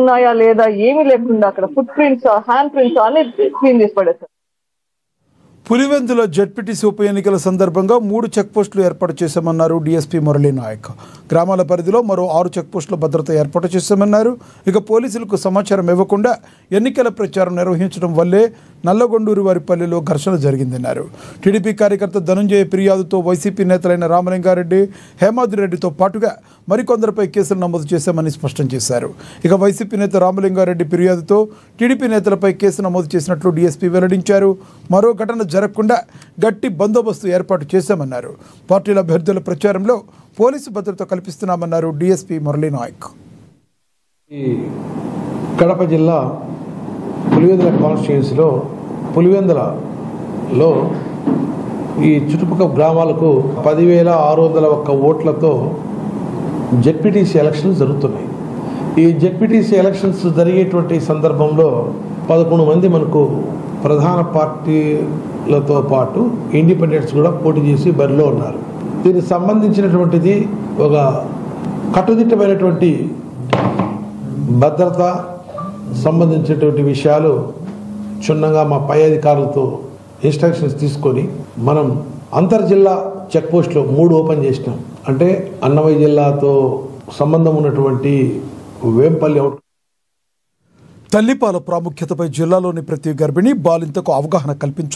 ఉన్నాయా లేదా ఏమీ లేకుండా అక్కడ ఫుట్ ప్రింట్స్, హ్యాండ్ ప్రింట్స్ అన్ని క్లీన్ చేసి పడేశారు. పులివెందుల జెడ్పీటీసీ ఉప ఎన్నికల సందర్భంగా 3 చెక్పోస్టులు ఏర్పాటు చేశామన్నారు డీఎస్పీ మురళీ నాయక్. గ్రామాల పరిధిలో మరో 6 చెక్పోస్టుల భద్రత ఏర్పాటు చేశామన్నారు. ఇక పోలీసులకు సమాచారం ఇవ్వకుండా ఎన్నికల ప్రచారం నిర్వహించడం వల్లే నల్లగొండూరు వారిపల్లిలో ఘర్షణ జరిగిందన్నారు. టీడీపీ కార్యకర్త ధనుంజయ ఫిర్యాదుతో వైసీపీ నేతలైన రామలింగారెడ్డి, హేమాద్రిరెడ్డితో పాటుగా మరికొందరిపై కేసులు నమోదు చేశామని స్పష్టం చేశారు. ఇక వైసీపీ నేత రామలింగారెడ్డి ఫిర్యాదుతో టీడీపీ నేతలపై కేసు నమోదు చేసినట్లు డీఎస్పీ వెల్లడించారు. మరో ఘటన జరగకుండా గట్టి బందోబస్తు ఏర్పాటు చేశామన్నారు. పార్టీల అభ్యర్థుల ప్రచారంలో పోలీసు భద్రత కల్పిస్తున్నామన్నారు డీఎస్పీ మురళీ నాయక్. కడప జిల్లా పులివెందుల కాన్స్టిట్యున్సీలో పులివెందులలో ఈ చుట్టుపక్కల గ్రామాలకు 10,601 ఓట్లతో జెడ్పీటీసీ ఎలక్షన్స్ జరుగుతున్నాయి. ఈ జెడ్పీటీసీ ఎలక్షన్స్ జరిగేటువంటి సందర్భంలో 11 మంది మనకు ప్రధాన పార్టీలతో పాటు ఇండిపెండెంట్స్ కూడా పోటీ చేసి బరిలో ఉన్నారు. దీనికి సంబంధించినటువంటిది ఒక కట్టుదిట్టమైనటువంటి భద్రత సంబంధించినటువంటి విషయాలు క్షుణ్ణంగా మా పై అధికారులతో ఇన్స్ట్రక్షన్స్ తీసుకొని మనం అంతర్జిల్లా చెక్ పోస్టులు 3 ఓపెన్ చేసినాం. అంటే అన్నమయ్య జిల్లాతో సంబంధం ఉన్నటువంటి వేంపల్లి తల్లిపాల ప్రాముఖ్యతపై జిల్లాలోని ప్రతి గర్భిణీ బాలింతకు అవగాహన కల్పించారు.